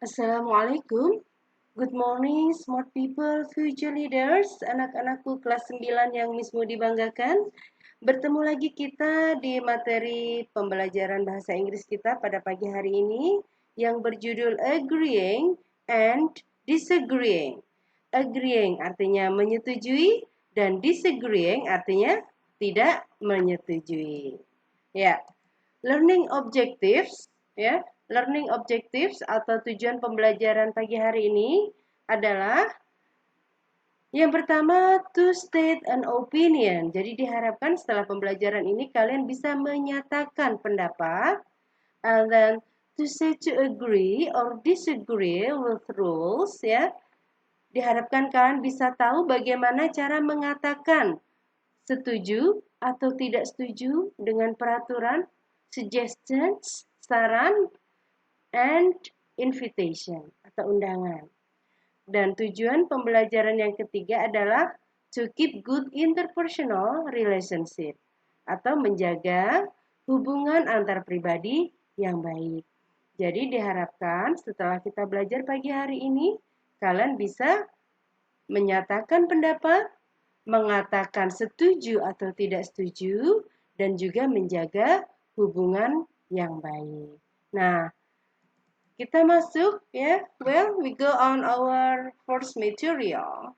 Assalamualaikum. Good morning, smart people, future leaders, anak-anakku kelas 9 yang Miss Mudi banggakan. Bertemu lagi kita di materi pembelajaran bahasa Inggris kita pada pagi hari ini yang berjudul Agreeing and Disagreeing. Agreeing artinya menyetujui dan disagreeing artinya tidak menyetujui. Ya, learning objectives, ya. Learning objectives atau tujuan pembelajaran pagi hari ini adalah yang pertama, to state an opinion. Jadi diharapkan setelah pembelajaran ini kalian bisa menyatakan pendapat, and then to say to agree or disagree with rules, ya. Diharapkan kalian bisa tahu bagaimana cara mengatakan setuju atau tidak setuju dengan peraturan, suggestions, saran, and invitation atau undangan. Dan tujuan pembelajaran yang ketiga adalah to keep good interpersonal relationship atau menjaga hubungan antar pribadi yang baik. Jadi diharapkan setelah kita belajar pagi hari ini, kalian bisa menyatakan pendapat, mengatakan setuju atau tidak setuju, dan juga menjaga hubungan yang baik. Nah, kita masuk ya. Well, we go on our first material.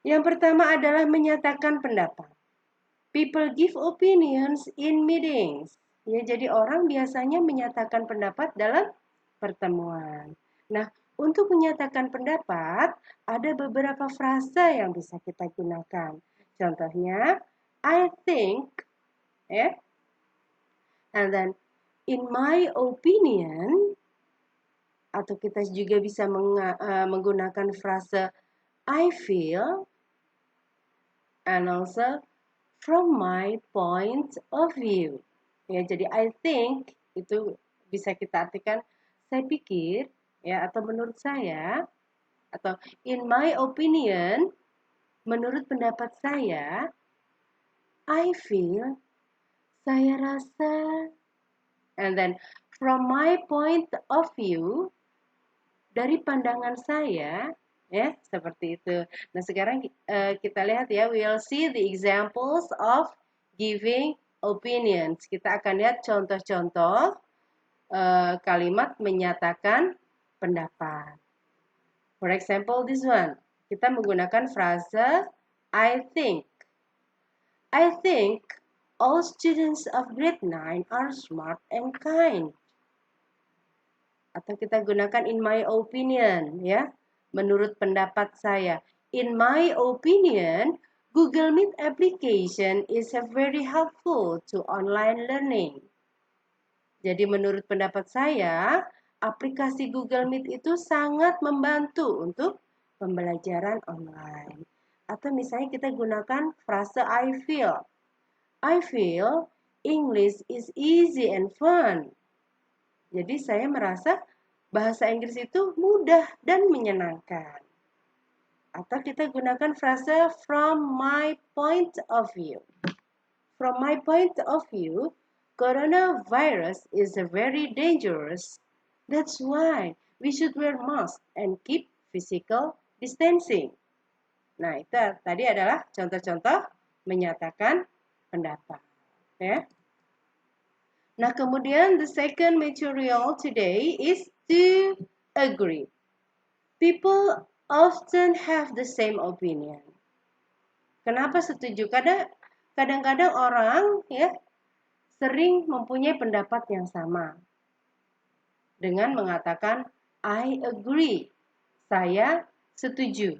Yang pertama adalah menyatakan pendapat. People give opinions in meetings. Ya, jadi orang biasanya menyatakan pendapat dalam pertemuan. Nah, untuk menyatakan pendapat, ada beberapa frasa yang bisa kita gunakan. Contohnya, I think, ya. And then, in my opinion, atau kita juga bisa menggunakan frase I feel, and also from my point of view. Ya, jadi I think itu bisa kita artikan saya pikir, ya, atau menurut saya, atau in my opinion, menurut pendapat saya, I feel, saya rasa, and then from my point of view, dari pandangan saya, ya, seperti itu. Nah, sekarang kita lihat ya, we'll see the examples of giving opinions. Kita akan lihat contoh-contoh kalimat menyatakan pendapat. For example, this one. Kita menggunakan frase I think. I think all students of grade 9 are smart and kind. Atau kita gunakan in my opinion, ya. Menurut pendapat saya. In my opinion, Google Meet application is very helpful to online learning. Jadi menurut pendapat saya, aplikasi Google Meet itu sangat membantu untuk pembelajaran online. Atau misalnya kita gunakan frase I feel. I feel English is easy and fun. Jadi saya merasa bahasa Inggris itu mudah dan menyenangkan. Atau kita gunakan frase from my point of view. From my point of view, coronavirus is very dangerous. That's why we should wear mask and keep physical distancing. Nah, itu tadi adalah contoh-contoh menyatakan pendapat. Ya. Nah, kemudian the second material today is to agree. People often have the same opinion. Kenapa setuju? Kadang-kadang orang ya sering mempunyai pendapat yang sama. Dengan mengatakan I agree. Saya setuju.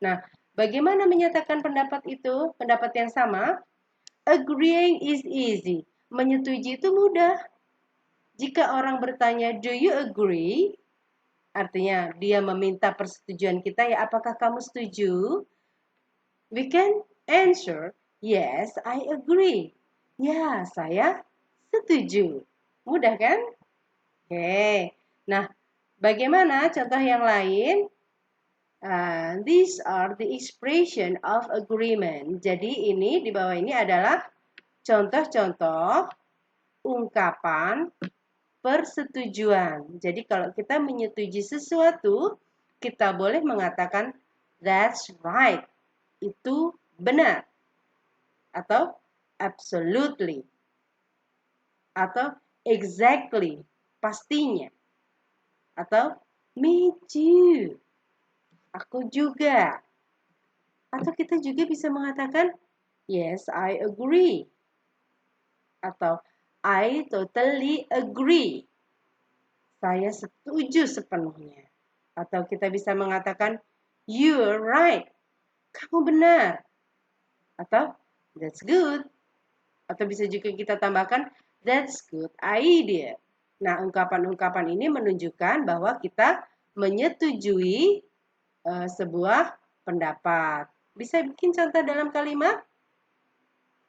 Nah, bagaimana menyatakan pendapat itu? Pendapat yang sama? Agreeing is easy. Menyetujui itu mudah. Jika orang bertanya, do you agree? Artinya dia meminta persetujuan kita, ya apakah kamu setuju? We can answer, yes, I agree. Ya, saya setuju. Mudah kan? Oke. Nah, bagaimana contoh yang lain? These are the expression of agreement. Jadi ini di bawah ini adalah contoh-contoh ungkapan persetujuan. Jadi kalau kita menyetujui sesuatu, kita boleh mengatakan that's right. Itu benar. Atau absolutely. Atau exactly. Pastinya. Atau me too. Aku juga. Atau kita juga bisa mengatakan yes, I agree. Atau I totally agree. Saya setuju sepenuhnya. Atau kita bisa mengatakan you're right. Kamu benar. Atau that's good. Atau bisa juga kita tambahkan that's good idea. Nah, ungkapan-ungkapan ini menunjukkan bahwa kita menyetujui sebuah pendapat. Bisa bikin contoh dalam kalimat?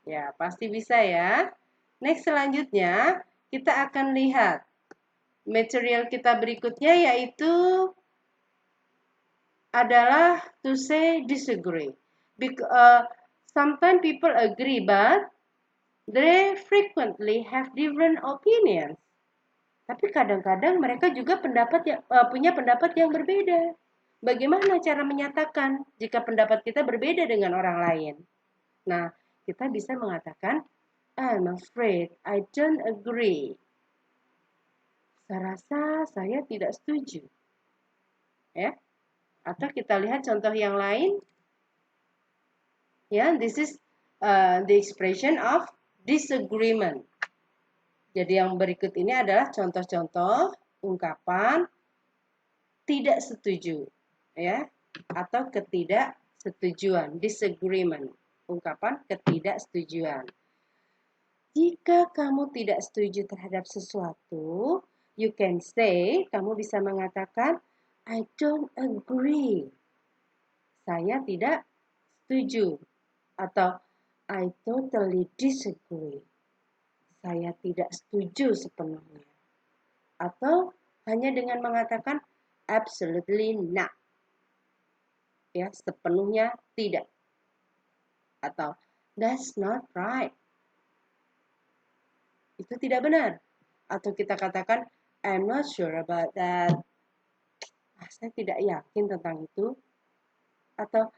Ya, pasti bisa ya. Next, selanjutnya kita akan lihat material kita berikutnya yaitu adalah to say disagree. Sometimes people agree but they frequently have different opinions. Tapi kadang-kadang mereka juga punya pendapat yang berbeda. Bagaimana cara menyatakan jika pendapat kita berbeda dengan orang lain? Nah, kita bisa mengatakan, I'm afraid I don't agree. Saya rasa saya tidak setuju. Ya. Atau kita lihat contoh yang lain. Ya, this is the expression of disagreement. Jadi yang berikut ini adalah contoh-contoh ungkapan tidak setuju, ya, atau ketidaksetujuan, disagreement, ungkapan ketidaksetujuan. Jika kamu tidak setuju terhadap sesuatu, you can say, kamu bisa mengatakan, I don't agree. Saya tidak setuju. Atau, I totally disagree. Saya tidak setuju sepenuhnya. Atau, hanya dengan mengatakan, absolutely not. Ya, sepenuhnya tidak. Atau, that's not right. Itu tidak benar. Atau kita katakan, I'm not sure about that. Saya tidak yakin tentang itu. Atau,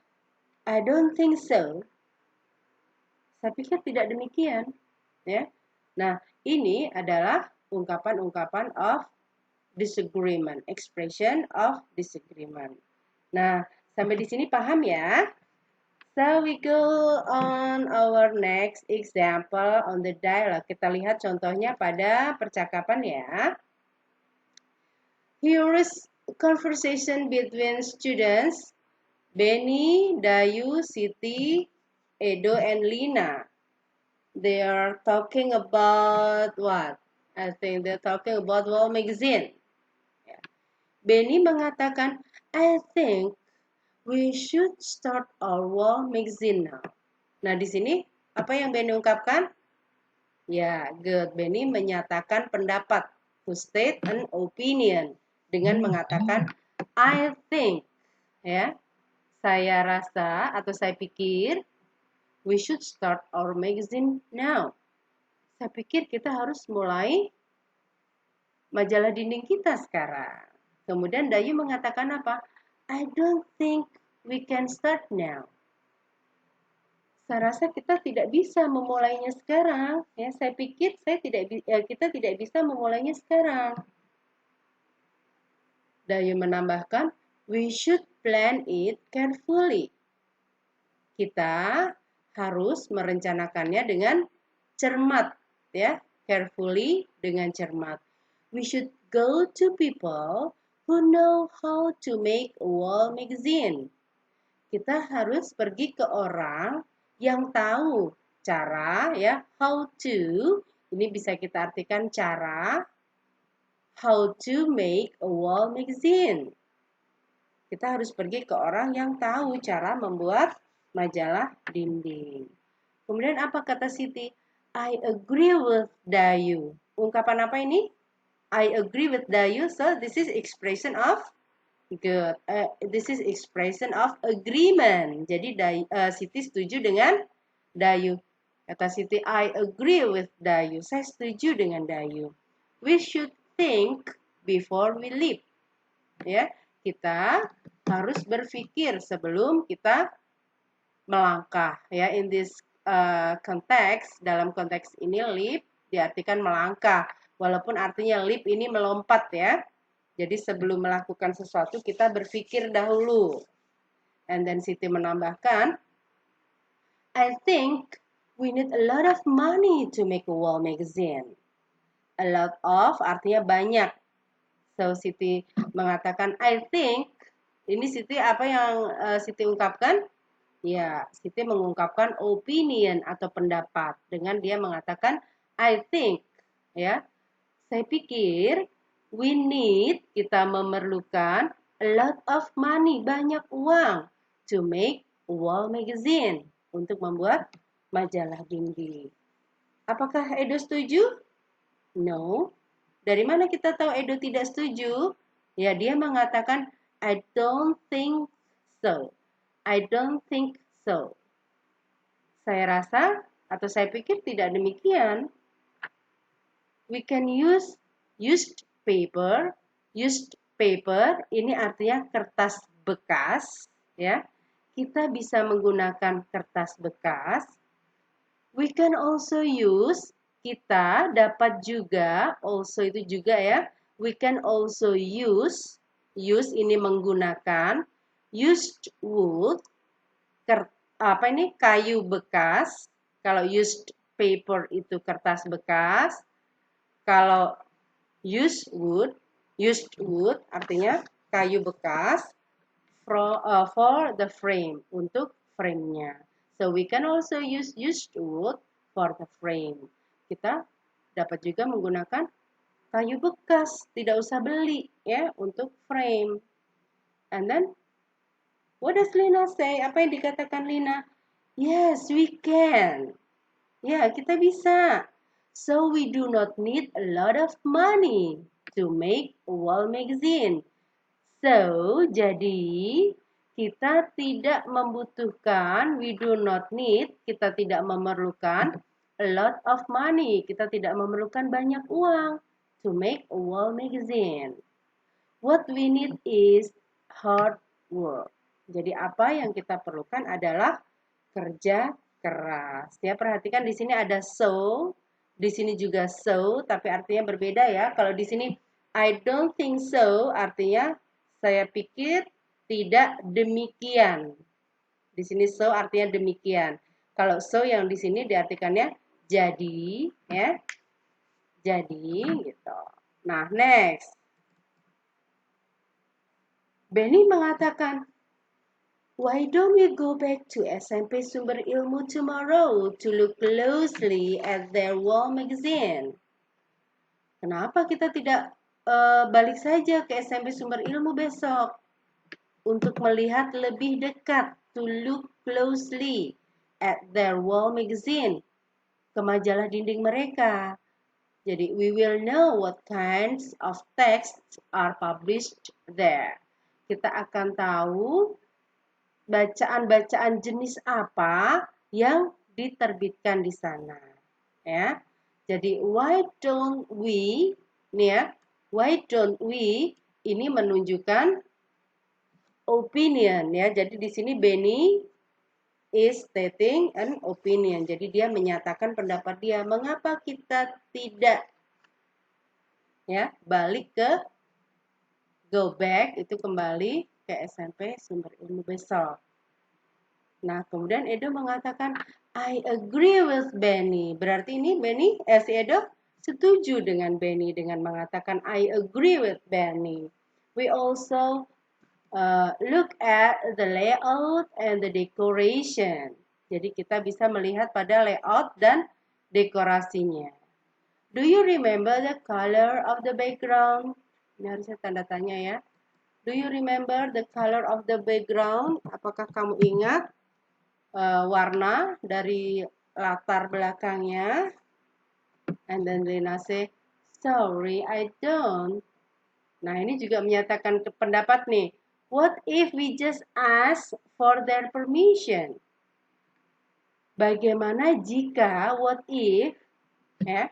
I don't think so. Saya pikir tidak demikian. Ya. Nah, ini adalah ungkapan-ungkapan of disagreement, expression of disagreement. Nah, sampai di sini paham ya? So we go on our next example on the dialogue. Kita lihat contohnya pada percakapan ya. Here is conversation between students Benny, Dayu, Siti, Edo, and Lina. They are talking about what? I think they're talking about Wall magazine. Benny mengatakan, I think we should start our Wall magazine now. Nah, di sini apa yang Benny ungkapkan? Ya, good. Benny menyatakan pendapat, to state an opinion, dengan mengatakan I think, ya, saya rasa atau saya pikir we should start our magazine now. Saya pikir kita harus mulai majalah dinding kita sekarang. Kemudian Dayu mengatakan apa? I don't think we can start now. Saya rasa kita tidak bisa memulainya sekarang. Ya, saya pikir kita tidak bisa memulainya sekarang. Dayu menambahkan, we should plan it carefully. Kita harus merencanakannya dengan cermat, ya, carefully dengan cermat. We should go to people who know how to make a wall magazine. Kita harus pergi ke orang yang tahu cara, ya, how to, ini bisa kita artikan cara, how to make a wall magazine. Kita harus pergi ke orang yang tahu cara membuat majalah dinding. Kemudian apa kata Siti? I agree with Dayu. Ungkapan apa ini? I agree with Dayu. So this is expression of good. This is expression of agreement. Jadi Siti setuju dengan Dayu. Kata Siti, I agree with Dayu. Saya setuju dengan Dayu. We should think before we leap. Ya, kita harus berpikir sebelum kita melangkah. Ya, in this context, dalam konteks ini leap diartikan melangkah. Walaupun artinya leap ini melompat ya. Jadi sebelum melakukan sesuatu kita berpikir dahulu. And then Siti menambahkan, I think we need a lot of money to make a wall magazine. A lot of artinya banyak. So Siti mengatakan I think. Ini Siti apa yang Siti ungkapkan? Ya, Siti mengungkapkan opinion atau pendapat dengan dia mengatakan I think. Ya, saya pikir kita memerlukan a lot of money, banyak uang to make a wall magazine, untuk membuat majalah dinding. Apakah Edo setuju? No. Dari mana kita tahu Edo tidak setuju? Ya, dia mengatakan I don't think so. I don't think so. Saya rasa atau saya pikir tidak demikian. We can use used paper. Used paper ini artinya kertas bekas, ya. Kita bisa menggunakan kertas bekas. We can also use, kita dapat juga, also itu juga ya. We can also use ini menggunakan, used wood, kayu bekas. Kalau used paper itu kertas bekas. Kalau used wood artinya kayu bekas for the frame, untuk frame-nya. So we can also use used wood for the frame. Kita dapat juga menggunakan kayu bekas, tidak usah beli ya untuk frame. And then what does Lina say? Apa yang dikatakan Lina? Yes, we can. Ya, kita bisa. So we do not need a lot of money to make a wall magazine. So, jadi kita tidak membutuhkan, we do not need, kita tidak memerlukan a lot of money, kita tidak memerlukan banyak uang to make a wall magazine. What we need is hard work. Jadi apa yang kita perlukan adalah kerja keras. Ya, perhatikan di sini ada so, di sini juga so, tapi artinya berbeda ya. Kalau di sini I don't think so, artinya saya pikir tidak demikian. Di sini so artinya demikian. Kalau so yang di sini diartikannya jadi, ya. Jadi gitu. Nah, next. Benny mengatakan, why don't we go back to SMP Sumber Ilmu tomorrow to look closely at their wall magazine? Kenapa kita tidak balik saja ke SMP Sumber Ilmu besok untuk melihat lebih dekat, to look closely at their wall magazine, ke majalah dinding mereka. Jadi we will know what kinds of texts are published there. Kita akan tahu bacaan-bacaan jenis apa yang diterbitkan di sana, ya. Jadi why don't we, nih ya, why don't we ini menunjukkan opinion ya. Jadi di sini Benny is stating an opinion. Jadi dia menyatakan pendapat dia. Mengapa kita tidak ya balik ke go back, itu kembali ke SMP Sumber Ilmu besok. Nah, kemudian Edo mengatakan I agree with Benny. Berarti ini Benny, si Edo setuju dengan Benny dengan mengatakan I agree with Benny. We also look at the layout and the decoration. Jadi kita bisa melihat pada layout dan dekorasinya. Do you remember the color of the background? Ini harusnya tanda tanya ya. Do you remember the color of the background? Apakah kamu ingat warna dari latar belakangnya? And then Lina say, sorry, I don't. Nah, ini juga menyatakan pendapat nih. What if we just ask for their permission? Bagaimana jika, what if,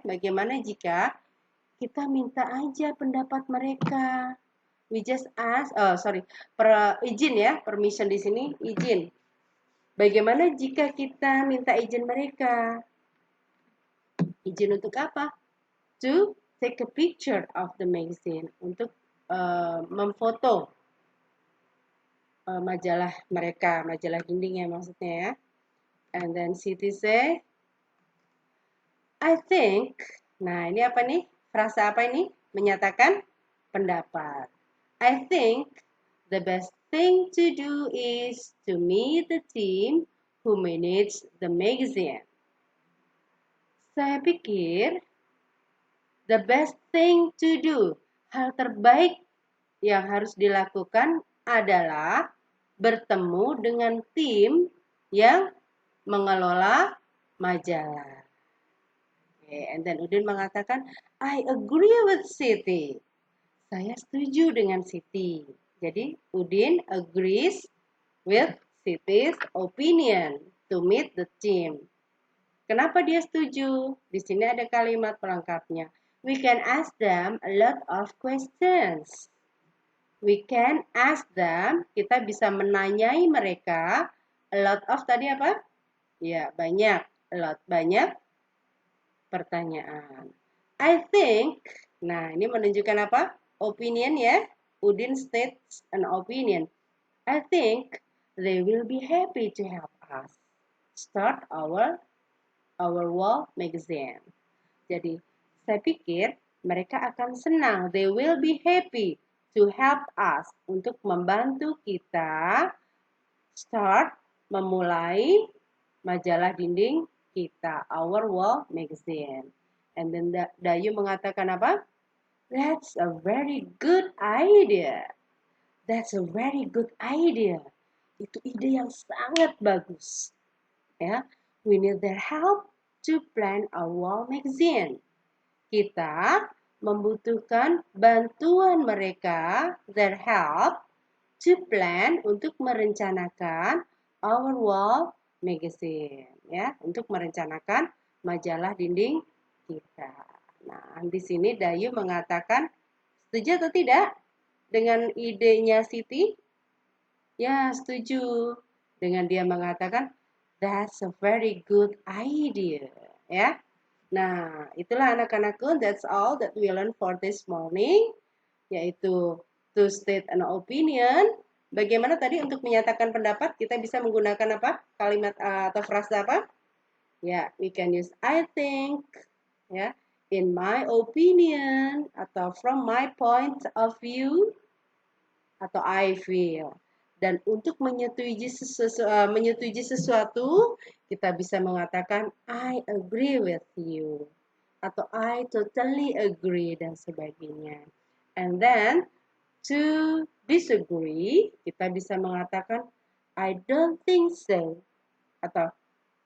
bagaimana jika kita minta aja pendapat mereka. We just ask, izin ya, permission di sini, izin. Bagaimana jika kita minta izin mereka? Izin untuk apa? To take a picture of the magazine, untuk memfoto majalah mereka, majalah dinding ya maksudnya ya. And then Siti say, I think, nah ini apa nih? Frasa apa ini? Menyatakan pendapat. I think the best thing to do is to meet the team who manage the magazine. Saya pikir the best thing to do, hal terbaik yang harus dilakukan adalah bertemu dengan tim yang mengelola majalah. Okay, and then Udin mengatakan, I agree with Siti. Saya setuju dengan Siti. Jadi Udin agrees with Siti's opinion to meet the team. Kenapa dia setuju? Di sini ada kalimat pelengkapnya. We can ask them a lot of questions. We can ask them, kita bisa menanyai mereka, a lot of tadi apa? Ya, banyak, a lot, banyak pertanyaan. I think, nah ini menunjukkan apa? Opinion ya. Udin states an opinion. I think they will be happy to help us start our wall magazine. Jadi, saya pikir mereka akan senang. They will be happy to help us, untuk membantu kita start, memulai majalah dinding kita, our wall magazine. And then Dayu mengatakan apa? That's a very good idea. That's a very good idea. Itu ide yang sangat bagus. Ya, we need their help to plan our wall magazine. Kita membutuhkan bantuan mereka, their help, to plan, untuk merencanakan our wall magazine, ya, untuk merencanakan majalah dinding kita. Nah, di sini Dayu mengatakan setuju atau tidak dengan idenya Siti? Ya, setuju. Dengan dia mengatakan that's a very good idea, ya. Nah, itulah anak-anakku, that's all that we learn for this morning, yaitu to state an opinion. Bagaimana tadi untuk menyatakan pendapat kita bisa menggunakan apa? Kalimat atau frasa apa? Ya, we can use I think, ya, in my opinion, atau from my point of view, atau I feel. Dan untuk menyetujui sesuatu, kita bisa mengatakan I agree with you, atau I totally agree, dan sebagainya. And then to disagree, kita bisa mengatakan I don't think so, atau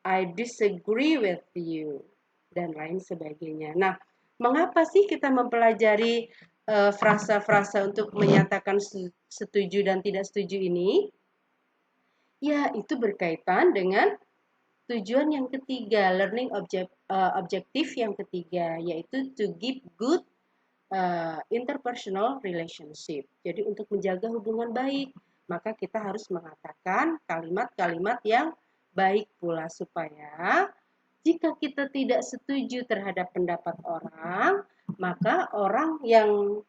I disagree with you, dan lain sebagainya. Nah, mengapa sih kita mempelajari frasa-frasa untuk menyatakan setuju dan tidak setuju ini? Ya, itu berkaitan dengan tujuan yang ketiga, learning objektif yang ketiga, yaitu to give good interpersonal relationship. Jadi untuk menjaga hubungan baik, maka kita harus mengatakan kalimat-kalimat yang baik pula, supaya jika kita tidak setuju terhadap pendapat orang, maka orang yang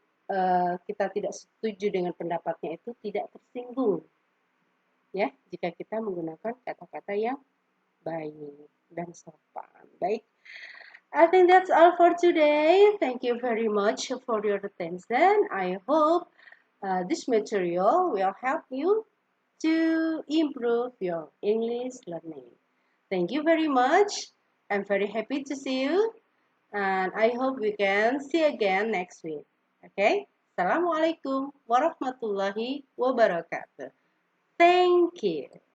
kita tidak setuju dengan pendapatnya itu tidak tersinggung. Ya, jika kita menggunakan kata-kata yang baik dan sopan. Baik. I think that's all for today. Thank you very much for your attention. I hope this material will help you to improve your English learning. Thank you very much. I'm very happy to see you. And I hope we can see again next week. Okay? Assalamualaikum warahmatullahi wabarakatuh. Thank you.